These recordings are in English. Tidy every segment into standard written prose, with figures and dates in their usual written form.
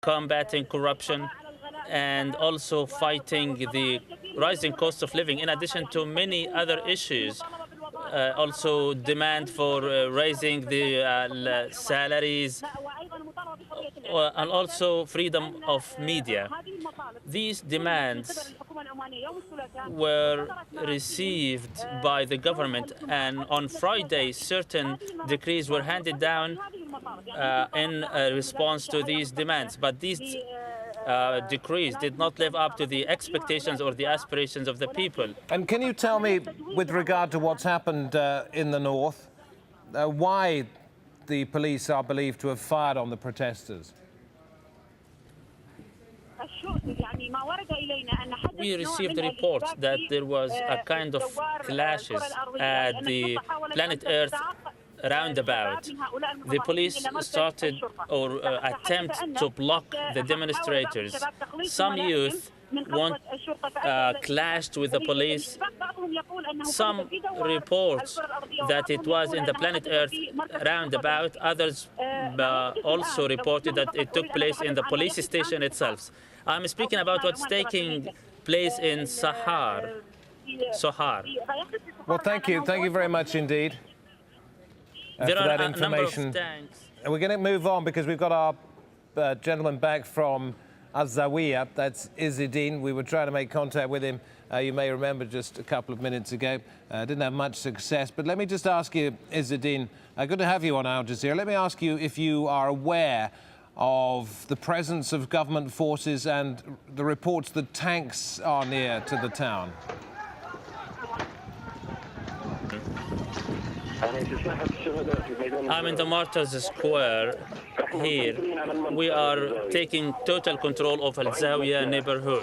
combating corruption, and also fighting the rising cost of living, in addition to many other issues. Also demand for raising the salaries, and also freedom of media. These demands were received by the government, and on Friday, certain decrees were handed down in response to these demands. But these decrees did not live up to the expectations or the aspirations of the people. And can you tell me, with regard to what's happened in the north, why the police are believed to have fired on the protesters? We received reports that there was a kind of clashes at the Planet Earth roundabout. The police started or attempt to block the demonstrators. Some youth clashed with the police. Some reports that it was in the Planet Earth roundabout. Others also reported that it took place in the police station itself. I'm speaking about what's taking place in Sohar. Well, thank you. Thank you very much indeed for that information. And we're going to move on because we've got our gentleman back from AlJazeera. That's Izzeddin. We were trying to make contact with him. You may remember just a couple of minutes ago. Didn't have much success. But let me just ask you, Izzeddin, good to have you on AlJazeera. Let me ask you if you are aware of the presence of government forces and the reports that tanks are near to the town. I'm in the Martyrs Square here. We are taking total control of AlJazeera neighborhood.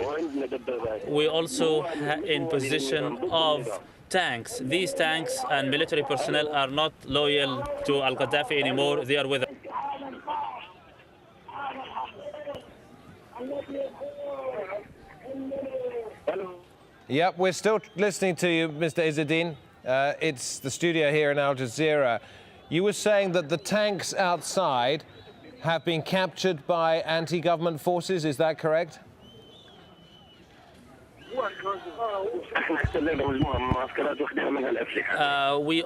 We also in position of tanks. These tanks and military personnel are not loyal to Al-Gaddafi anymore. They are with us. Yep, we're still listening to you, Mr. Izzeddin. It's the studio here in AlJazeera. You were saying that the tanks outside have been captured by anti-government forces. Is that correct? We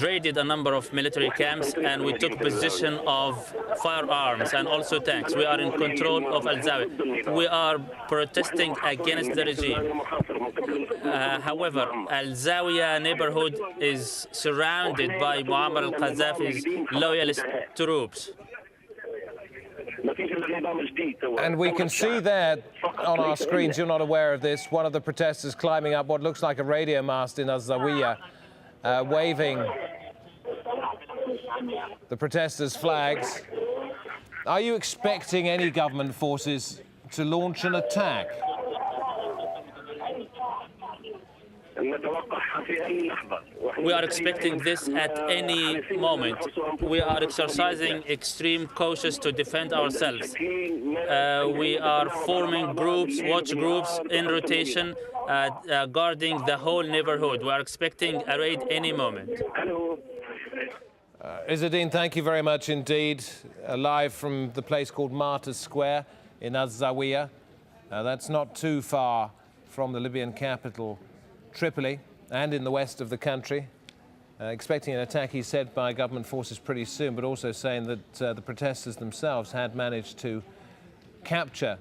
raided a number of military camps and we took possession of firearms and also tanks. We are in control of AlJazeera. We are protesting against the regime. However, AlJazeera neighborhood is surrounded by Muammar al-Qaddafi's loyalist troops. And we can see there on our screens, you're not aware of this, one of the protesters climbing up what looks like a radio mast in AlJazeera, waving the protesters' flags. Are you expecting any government forces to launch an attack? We are expecting this at any moment. We are exercising extreme caution to defend ourselves. We are forming groups, watch groups in rotation, guarding the whole neighborhood. We are expecting a raid any moment. Izzeddin, thank you very much indeed. Live from the place called Martyrs Square in AlJazeera. That's not too far from the Libyan capital, Tripoli, and in the west of the country. Expecting an attack, he said, by government forces pretty soon, but also saying that the protesters themselves had managed to capture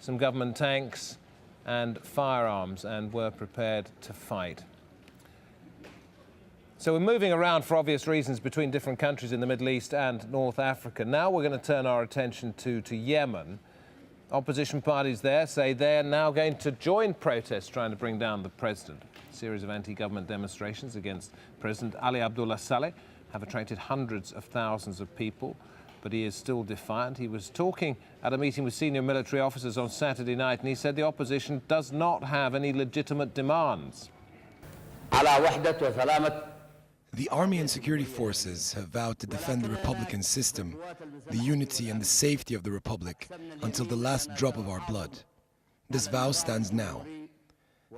some government tanks and firearms and were prepared to fight. So we're moving around for obvious reasons between different countries in the Middle East and North Africa. Now we're going to turn our attention to Yemen. Opposition parties there say they're now going to join protests trying to bring down the president. A series of anti-government demonstrations against President Ali Abdullah Saleh have attracted hundreds of thousands of people, but he is still defiant. He was talking at a meeting with senior military officers on Saturday night, and he said the opposition does not have any legitimate demands. The army and security forces have vowed to defend the republican system, the unity and the safety of the republic until the last drop of our blood. This vow stands now.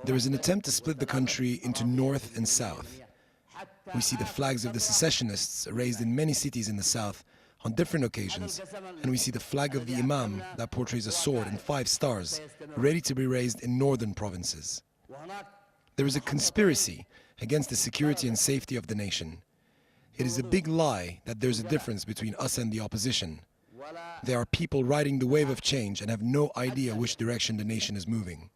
There is an attempt to split the country into north and south. We see the flags of the secessionists raised in many cities in the south, on different occasions, and we see the flag of the Imam that portrays a sword and 5 stars, ready to be raised in northern provinces. There is a conspiracy against the security and safety of the nation. It is a big lie that there's a difference between us and the opposition. There are people riding the wave of change and have no idea which direction the nation is moving.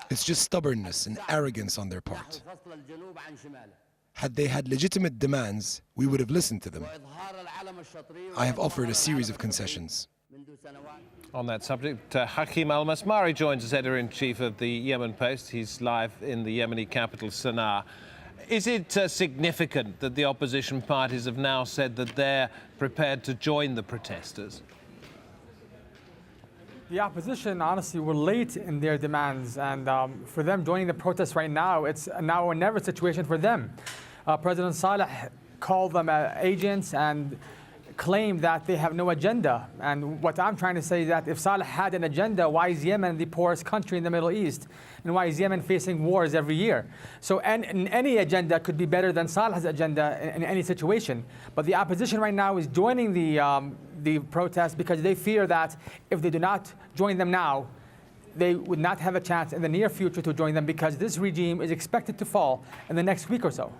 It's just stubbornness and arrogance on their part. Had they had legitimate demands, we would have listened to them. I have offered a series of concessions. On that subject, Hakim Al-Masmari joins us, editor-in-chief of the Yemen Post. He's live in the Yemeni capital, Sana'a. Is it significant that the opposition parties have now said that they're prepared to join the protesters? The opposition, honestly, were late in their demands, and for them joining the protests right now, it's a now or never situation for them. President Saleh called them agents and claimed that they have no agenda. And what I'm trying to say is that if Saleh had an agenda, why is Yemen the poorest country in the Middle East? And why is Yemen facing wars every year? So any agenda could be better than Saleh's agenda in any situation. But the opposition right now is joining the protests because they fear that if they do not join them now, they would not have a chance in the near future to join them because this regime is expected to fall in the next week or so.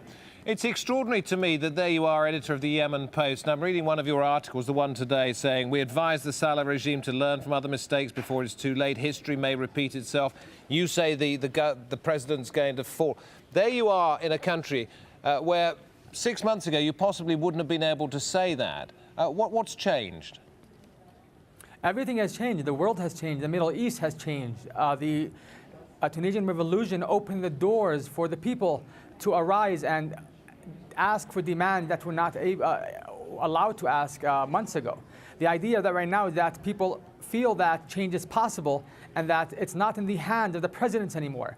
It's extraordinary to me that there you are, editor of the Yemen Post, and I'm reading one of your articles, the one today, saying, "We advise the Saleh regime to learn from other mistakes before it's too late. History may repeat itself." You say the president's going to fall. There you are in a country where 6 months ago you possibly wouldn't have been able to say that. What's changed? Everything has changed. The world has changed. The Middle East has changed. The Tunisian revolution opened the doors for the people to arise and ask for demand that were not allowed to ask months ago. The idea that right now is that people feel that change is possible and that it's not in the hands of the presidents anymore.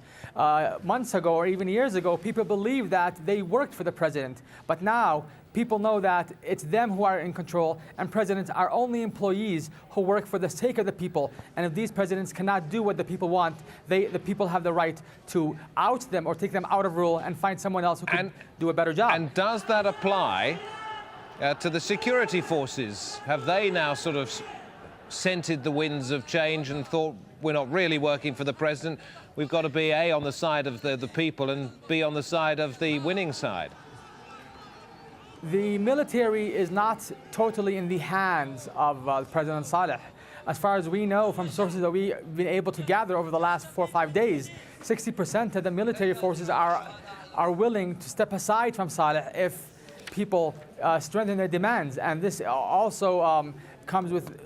Months ago or even years ago, people believed that they worked for the president. But now people know that it's them who are in control and presidents are only employees who work for the sake of the people. And if these presidents cannot do what the people want, the people have the right to out them or take them out of rule and find someone else who can do a better job. And does that apply to the security forces? Have they now sort of scented the winds of change and thought, we're not really working for the president, we've got to be A, on the side of the people, and B, on the side of the winning side? The military is not totally in the hands of President Saleh. As far as we know from sources that we've been able to gather over the last 4 or 5 days, 60% of the military forces are willing to step aside from Saleh if people strengthen their demands. And this also comes with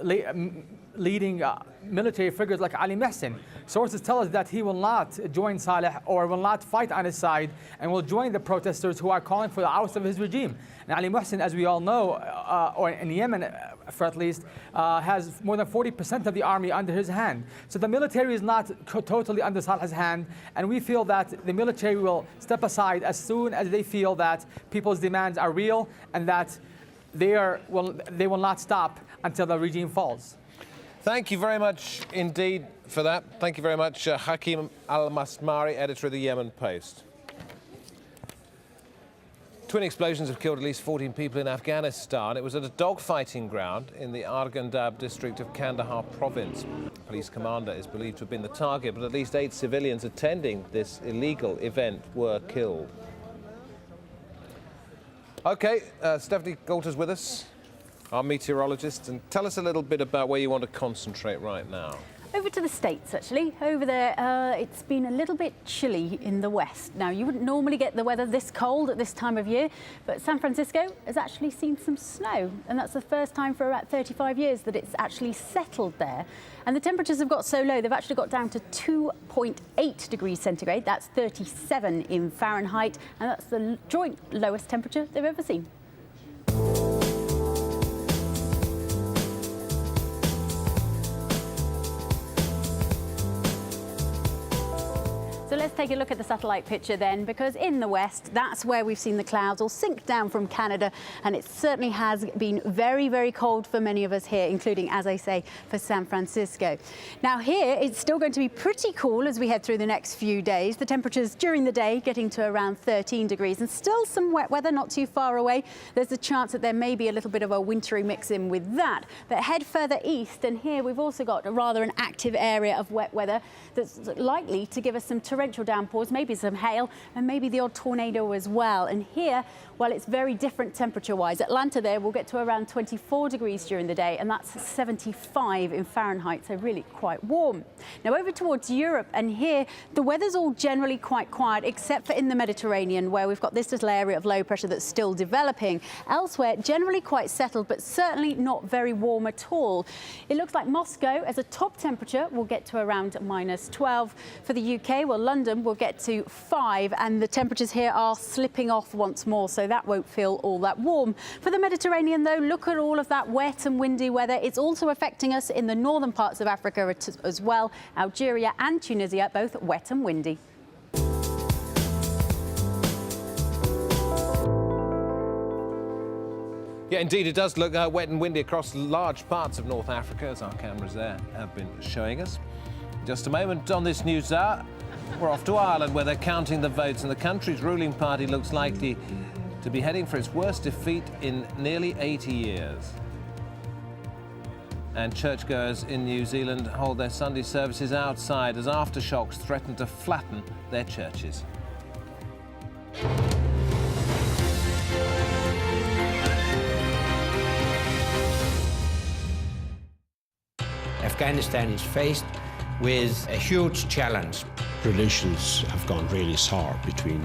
leading military figures like Ali Mohsen. Sources tell us that he will not join Saleh or will not fight on his side and will join the protesters who are calling for the oust of his regime. And Ali Mohsen, as we all know, or in Yemen for at least, has more than 40% of the army under his hand. So the military is not totally under Saleh's hand, and we feel that the military will step aside as soon as they feel that people's demands are real and that they will not stop until the regime falls. Thank you very much indeed for that. Thank you very much, Hakim Al-Masmari, editor of the Yemen Post. Twin explosions have killed at least 14 people in Afghanistan. It was at a dogfighting ground in the Arghandab district of Kandahar province. The police commander is believed to have been the target, but at least 8 civilians attending this illegal event were killed. OK, Stephanie Galter's with us, our meteorologist, and tell us a little bit about where you want to concentrate right now. Over to the States, actually. Over there, it's been a little bit chilly in the west. Now, you wouldn't normally get the weather this cold at this time of year, but San Francisco has actually seen some snow, and that's the first time for about 35 years that it's actually settled there. And the temperatures have got so low, they've actually got down to 2.8 degrees centigrade. That's 37 in Fahrenheit, and that's the joint lowest temperature they've ever seen. So let's take a look at the satellite picture then, because in the west, that's where we've seen the clouds all sink down from Canada, and it certainly has been very, very cold for many of us here, including, as I say, for San Francisco. Now here, it's still going to be pretty cool as we head through the next few days. The temperatures during the day getting to around 13 degrees, and still some wet weather not too far away. There's a chance that there may be a little bit of a wintry mix in with that. But head further east, and here we've also got rather an active area of wet weather that's likely to give us some torrential downpours, maybe some hail, and maybe the odd tornado as well. And here, well, it's very different temperature-wise. Atlanta there will get to around 24 degrees during the day, and that's 75 in Fahrenheit, so really quite warm. Now over towards Europe, and here the weather's all generally quite quiet, except for in the Mediterranean, where we've got this little area of low pressure that's still developing. Elsewhere, generally quite settled, but certainly not very warm at all. It looks like Moscow, as a top temperature, will get to around -12. For the UK, well, London will get to 5, and the temperatures here are slipping off once more, so that won't feel all that warm. For the Mediterranean, though, look at all of that wet and windy weather. It's also affecting us in the northern parts of Africa as well. Algeria and Tunisia, both wet and windy. Yeah, indeed, it does look wet and windy across large parts of North Africa, as our cameras there have been showing us. In just a moment on this news hour, we're off to Ireland, where they're counting the votes, and the country's ruling party looks likely to be heading for its worst defeat in nearly 80 years. And churchgoers in New Zealand hold their Sunday services outside as aftershocks threaten to flatten their churches. Afghanistan is faced with a huge challenge. Relations have gone really sour between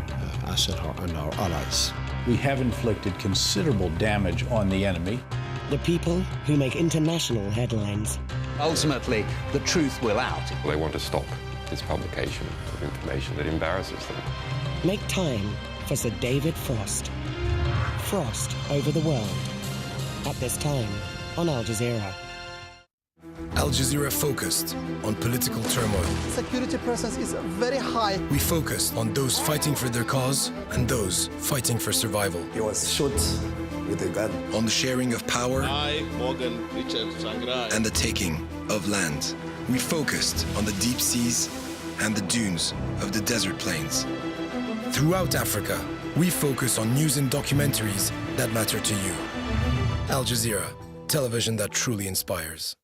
us and our allies. We have inflicted considerable damage on the enemy. The people who make international headlines. Ultimately, the truth will out. They want to stop this publication of information that embarrasses them. Make time for Sir David Frost. Frost over the world. At this time on Al Jazeera. Al Jazeera focused on political turmoil. Security presence is very high. We focused on those fighting for their cause and those fighting for survival. He was shot with a gun. On the sharing of power and the taking of land. We focused on the deep seas and the dunes of the desert plains. Throughout Africa, we focus on news and documentaries that matter to you. Al Jazeera, television that truly inspires.